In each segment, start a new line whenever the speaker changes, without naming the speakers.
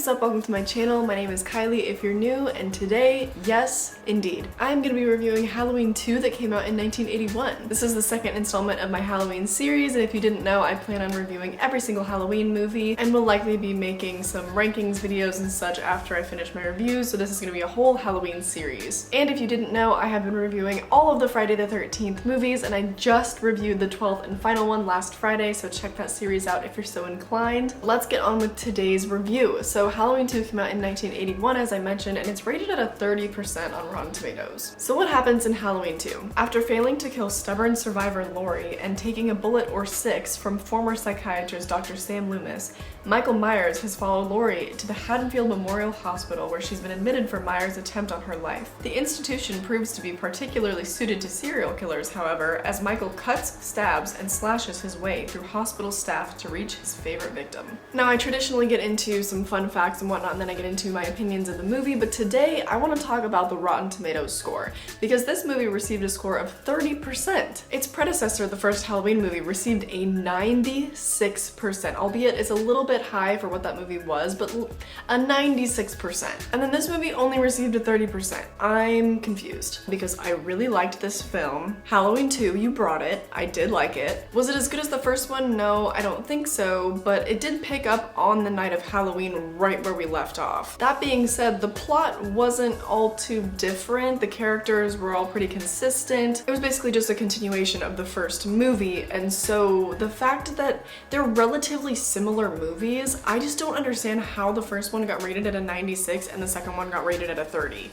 is up? Welcome to my channel. My name is Kylie if you're new, and today, yes, indeed, I'm gonna be reviewing Halloween 2 that came out in 1981. This is the second installment of my Halloween series, and if you didn't know, I plan on reviewing every single Halloween movie and will likely be making some rankings videos and such after I finish my reviews, so this is gonna be a whole Halloween series. And if you didn't know, I have been reviewing all of the Friday the 13th movies, and I just reviewed the 12th and final one last Friday, so check that series out if you're so inclined. Let's get on with today's review. So Halloween 2 came out in 1981, as I mentioned, and it's rated at a 30% on Rotten Tomatoes. So what happens in Halloween 2? After failing to kill stubborn survivor Laurie and taking a bullet or 6 from former psychiatrist Dr. Sam Loomis, Michael Myers has followed Laurie to the Haddonfield Memorial Hospital, where she's been admitted for Myers' attempt on her life. The institution proves to be particularly suited to serial killers, however, as Michael cuts, stabs, and slashes his way through hospital staff to reach his favorite victim. Now, I traditionally get into some fun facts and whatnot, and then I get into my opinions of the movie, but today I want to talk about the Rotten Tomatoes score, because this movie received a score of 30%. Its predecessor, the first Halloween movie, received a 96%, albeit it's a little bit high for what that movie was, but a 96%. And then this movie only received a 30%. I'm confused, because I really liked this film. Halloween 2, you brought it. I did like it. Was it as good as the first one? No, I don't think so, but it did pick up on the night of Halloween right where we left off. That being said, the plot wasn't all too different. The characters were all pretty consistent. It was basically just a continuation of the first movie, and so the fact that they're relatively similar movies, I just don't understand how the first one got rated at a 96 and the second one got rated at a 30.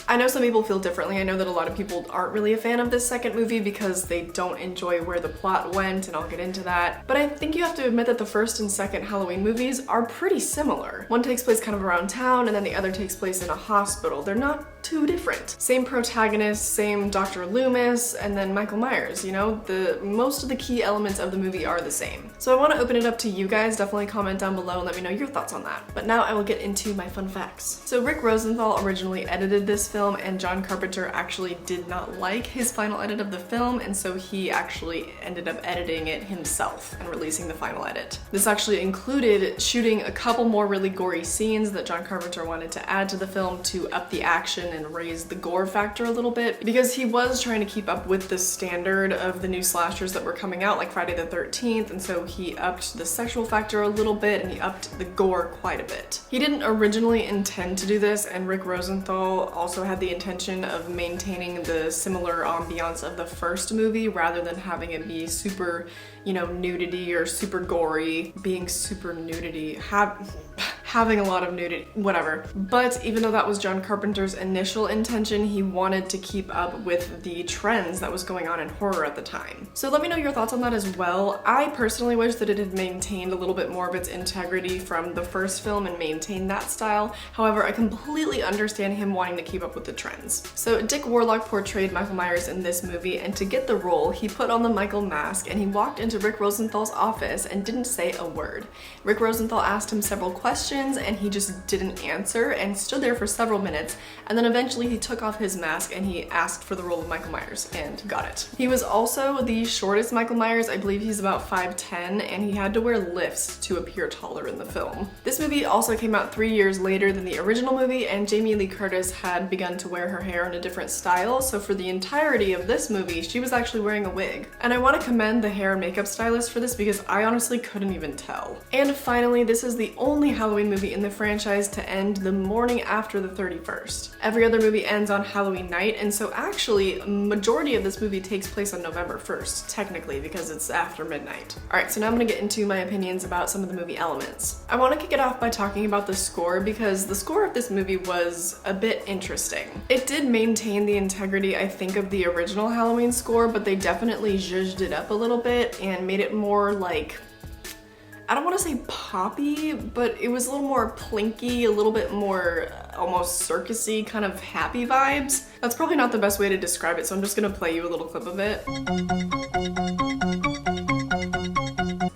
I know some people feel differently. I know that a lot of people aren't really a fan of this second movie because they don't enjoy where the plot went, and I'll get into that. But I think you have to admit that the first and second Halloween movies are pretty similar. One takes place kind of around town, and then the other takes place in a hospital. They're not too different. Same protagonist, same Dr. Loomis, and then Michael Myers, you know? Most of the key elements of the movie are the same. So I want to open it up to you guys. Definitely comment down below and let me know your thoughts on that. But now I will get into my fun facts. So Rick Rosenthal originally edited this film, and John Carpenter actually did not like his final edit of the film, and so he actually ended up editing it himself and releasing the final edit. This actually included shooting a couple more really gory scenes that John Carpenter wanted to add to the film to up the action and raise the gore factor a little bit, because he was trying to keep up with the standard of the new slashers that were coming out, like Friday the 13th, and so he upped the sexual factor a little bit and he upped the gore quite a bit. He didn't originally intend to do this, and Rick Rosenthal also had the intention of maintaining the similar ambiance of the first movie rather than having it be super, you know, nudity or super gory. Being super nudity, having a lot of nudity, whatever. But even though that was John Carpenter's initial intention, he wanted to keep up with the trends that was going on in horror at the time. So let me know your thoughts on that as well. I personally wish that it had maintained a little bit more of its integrity from the first film and maintained that style. However, I completely understand him wanting to keep up with the trends. So Dick Warlock portrayed Michael Myers in this movie, and to get the role, he put on the Michael mask and he walked into Rick Rosenthal's office and didn't say a word. Rick Rosenthal asked him several questions, and he just didn't answer and stood there for several minutes, and then eventually he took off his mask and he asked for the role of Michael Myers and got it. He was also the shortest Michael Myers. I believe he's about 5'10", and he had to wear lifts to appear taller in the film. This movie also came out 3 years later than the original movie, and Jamie Lee Curtis had begun to wear her hair in a different style, so for the entirety of this movie she was actually wearing a wig. And I want to commend the hair and makeup stylist for this, because I honestly couldn't even tell. And finally, this is the only Halloween movie in the franchise to end the morning after the 31st. Every other movie ends on Halloween night, and so actually a majority of this movie takes place on November 1st, technically, because it's after midnight. Alright, so now I'm gonna get into my opinions about some of the movie elements. I want to kick it off by talking about the score, because the score of this movie was a bit interesting. It did maintain the integrity, I think, of the original Halloween score, but they definitely zhuzhed it up a little bit and made it more like, I don't want to say poppy, but it was a little more plinky, a little bit more almost circusy, kind of happy vibes. That's probably not the best way to describe it, so I'm just gonna play you a little clip of it.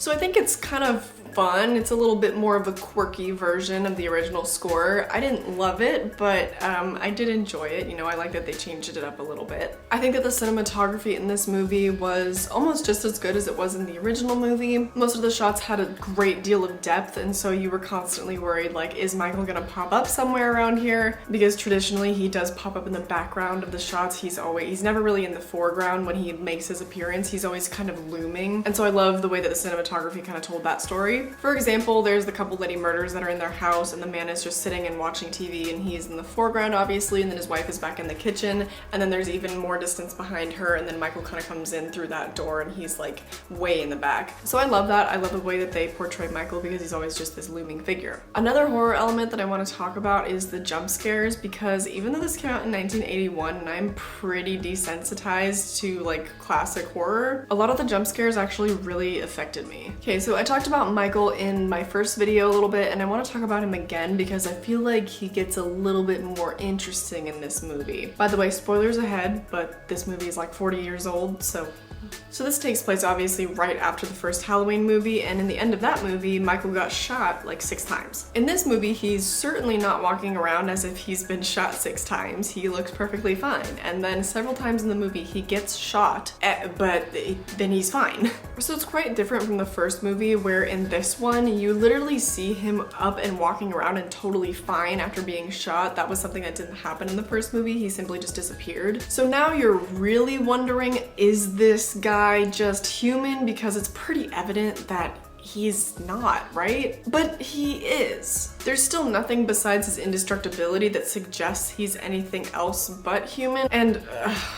So I think it's kind of fun. It's a little bit more of a quirky version of the original score. I didn't love it, but I did enjoy it. You know, I like that they changed it up a little bit. I think that the cinematography in this movie was almost just as good as it was in the original movie. Most of the shots had a great deal of depth, and so you were constantly worried, like, is Michael gonna pop up somewhere around here? Because traditionally he does pop up in the background of the shots. He's never really in the foreground when he makes his appearance. He's always kind of looming. And so I love the way that the cinematography kind of told that story. For example, there's the couple that he murders that are in their house, and the man is just sitting and watching TV, and he's in the foreground obviously, and then his wife is back in the kitchen, and then there's even more distance behind her, and then Michael kind of comes in through that door and he's like way in the back. So I love that. I love the way that they portray Michael because he's always just this looming figure. Another horror element that I want to talk about is the jump scares, because even though this came out in 1981 and I'm pretty desensitized to like classic horror, a lot of the jump scares actually really affected me. Okay, so I talked about Michael in my first video a little bit, and I want to talk about him again because I feel like he gets a little bit more interesting in this movie. By the way, spoilers ahead, but this movie is like 40 years old, so this takes place obviously right after the first Halloween movie, and in the end of that movie, Michael got shot like 6 times. In this movie, he's certainly not walking around as if he's been shot 6 times. He looks perfectly fine. And then several times in the movie, he gets shot, but then he's fine. So it's quite different from the first movie, where in this one, you literally see him up and walking around and totally fine after being shot. That was something that didn't happen in the first movie. He simply just disappeared. So now you're really wondering, is this guy just human? Because it's pretty evident that he's not, right? But he is. There's still nothing besides his indestructibility that suggests he's anything else but human. And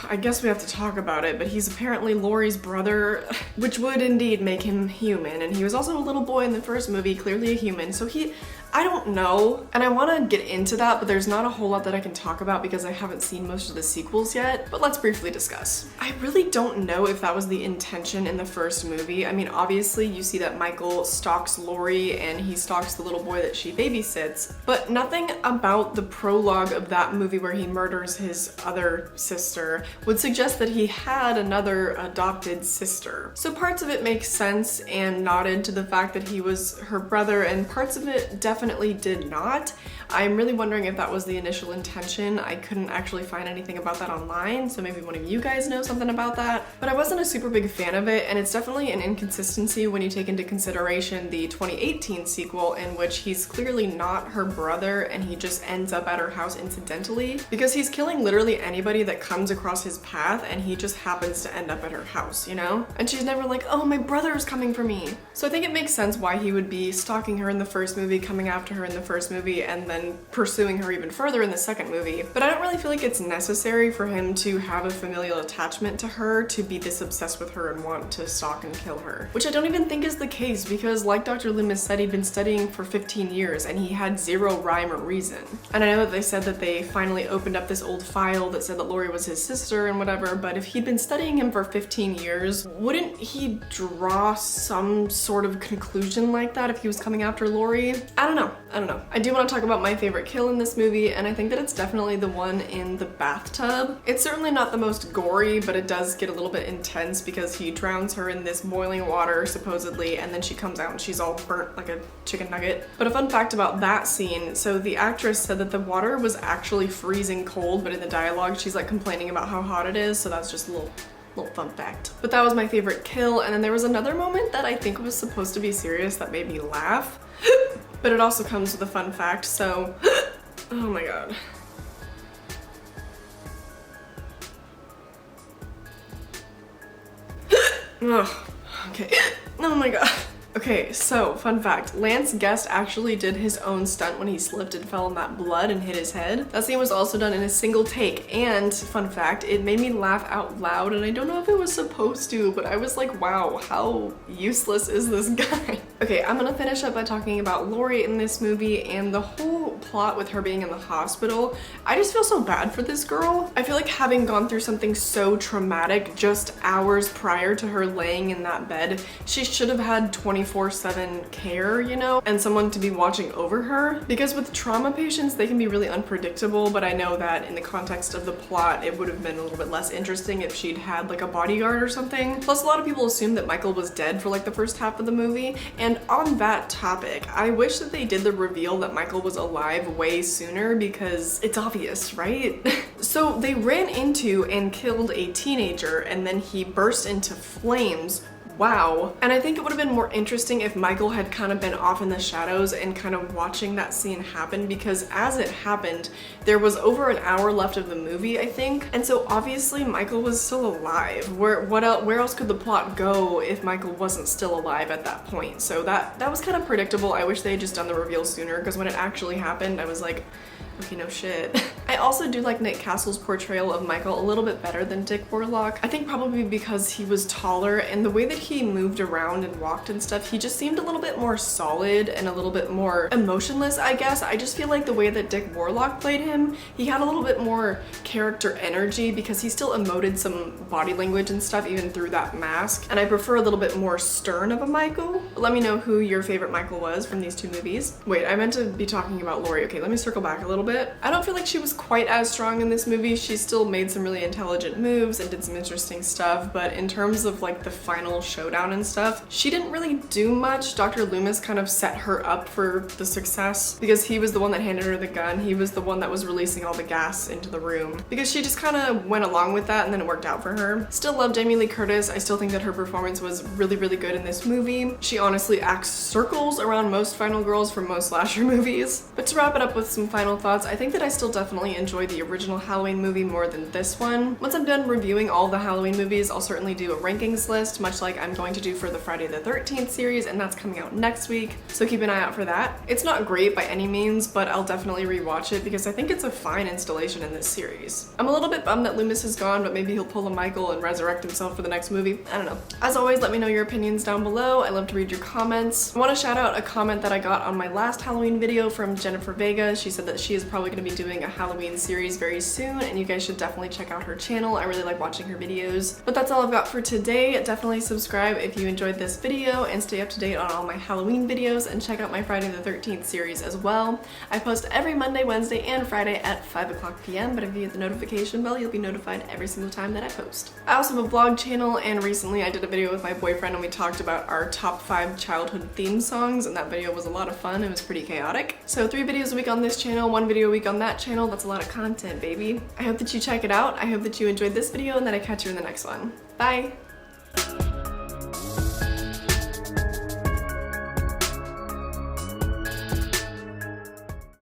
I guess we have to talk about it, but he's apparently Laurie's brother, which would indeed make him human. And he was also a little boy in the first movie, clearly a human. So I don't know, and I want to get into that, but there's not a whole lot that I can talk about because I haven't seen most of the sequels yet, but let's briefly discuss. I really don't know if that was the intention in the first movie. I mean, obviously you see that Michael stalks Laurie and he stalks the little boy that she babysits, but nothing about the prologue of that movie where he murders his other sister would suggest that he had another adopted sister. So parts of it make sense and nodded to the fact that he was her brother, and parts of it definitely did not. I'm really wondering if that was the initial intention. I couldn't actually find anything about that online, so maybe one of you guys know something about that. But I wasn't a super big fan of it, and it's definitely an inconsistency when you take into consideration the 2018 sequel, in which he's clearly not her brother and he just ends up at her house incidentally, because he's killing literally anybody that comes across his path, and he just happens to end up at her house, you know? And she's never like, oh, my brother is coming for me. So I think it makes sense why he would be stalking her in the first movie, coming after her in the first movie, and then pursuing her even further in the second movie. But I don't really feel like it's necessary for him to have a familial attachment to her, to be this obsessed with her and want to stalk and kill her. Which I don't even think is the case, because like Dr. Loomis said, he'd been studying for 15 years and he had zero rhyme or reason. And I know that they said that they finally opened up this old file that said that Laurie was his sister and whatever, but if he'd been studying him for 15 years, wouldn't he draw some sort of conclusion like that if he was coming after Laurie? I don't know. I do want to talk about my favorite kill in this movie, and I think that it's definitely the one in the bathtub. It's certainly not the most gory, but it does get a little bit intense because he drowns her in this boiling water, supposedly, and then she comes out and she's all burnt like a chicken nugget. But a fun fact about that scene, so the actress said that the water was actually freezing cold, but in the dialogue she's like complaining about how hot it is, so that's just a little fun fact. But that was my favorite kill, and then there was another moment that I think was supposed to be serious that made me laugh. But it also comes with a fun fact, so oh my god. Oh, okay. Oh my god. Okay, so fun fact, Lance Guest actually did his own stunt when he slipped and fell in that blood and hit his head. That scene was also done in a single take, and fun fact, it made me laugh out loud, and I don't know if it was supposed to, but I was like, wow, how useless is this guy? Okay, I'm gonna finish up by talking about Laurie in this movie and the whole plot with her being in the hospital, I just feel so bad for this girl. I feel like having gone through something so traumatic just hours prior to her laying in that bed, she should have had 24/7 care, you know, and someone to be watching over her. Because with trauma patients, they can be really unpredictable, but I know that in the context of the plot, it would have been a little bit less interesting if she'd had like a bodyguard or something. Plus, a lot of people assume that Michael was dead for like the first half of the movie, and on that topic, I wish that they did the reveal that Michael was alive way sooner because it's obvious, right? So they ran into and killed a teenager and then he burst into flames. Wow. And I think it would have been more interesting if Michael had kind of been off in the shadows and kind of watching that scene happen, because as it happened, there was over an hour left of the movie, I think. And so obviously Michael was still alive. Where else could the plot go if Michael wasn't still alive at that point? So that was kind of predictable. I wish they had just done the reveal sooner, because when it actually happened, I was like, okay, no shit. I also do like Nick Castle's portrayal of Michael a little bit better than Dick Warlock. I think probably because he was taller, and the way that he moved around and walked and stuff, he just seemed a little bit more solid and a little bit more emotionless, I guess. I just feel like the way that Dick Warlock played him, he had a little bit more character energy because he still emoted some body language and stuff even through that mask. And I prefer a little bit more stern of a Michael. But let me know who your favorite Michael was from these two movies. Wait, I meant to be talking about Laurie. Okay, let me circle back a little bit. I don't feel like she was quite as strong in this movie. She still made some really intelligent moves and did some interesting stuff, but in terms of like the final showdown and stuff, she didn't really do much. Dr. Loomis kind of set her up for the success because he was the one that handed her the gun. He was the one that was releasing all the gas into the room because she just kind of went along with that, and then it worked out for her. Still love Jamie Lee Curtis. I still think that her performance was really, really good in this movie. She honestly acts circles around most final girls from most slasher movies. But to wrap it up with some final thoughts, I think that I still definitely enjoyed the original Halloween movie more than this one. Once I'm done reviewing all the Halloween movies, I'll certainly do a rankings list, much like I'm going to do for the Friday the 13th series, and that's coming out next week, so keep an eye out for that. It's not great by any means, but I'll definitely rewatch it because I think it's a fine installation in this series. I'm a little bit bummed that Loomis is gone, but maybe he'll pull a Michael and resurrect himself for the next movie. I don't know. As always, let me know your opinions down below. I love to read your comments. I want to shout out a comment that I got on my last Halloween video from Jennifer Vega. She said that she is probably going to be doing a Halloween series very soon, and you guys should definitely check out her channel. I really like watching her videos. But that's all I've got for today. Definitely subscribe if you enjoyed this video and stay up to date on all my Halloween videos, and check out my Friday the 13th series as well. I post every Monday, Wednesday, and Friday at 5 p.m, but if you hit the notification bell, you'll be notified every single time that I post. I also have a vlog channel, and recently I did a video with my boyfriend and we talked about our top 5 childhood theme songs, and that video was a lot of fun. It was pretty chaotic. So 3 videos a week on this channel, 1 video a week on that channel. That's a lot of content, baby. I hope that you check it out. I hope that you enjoyed this video, and that I catch you in the next one. Bye!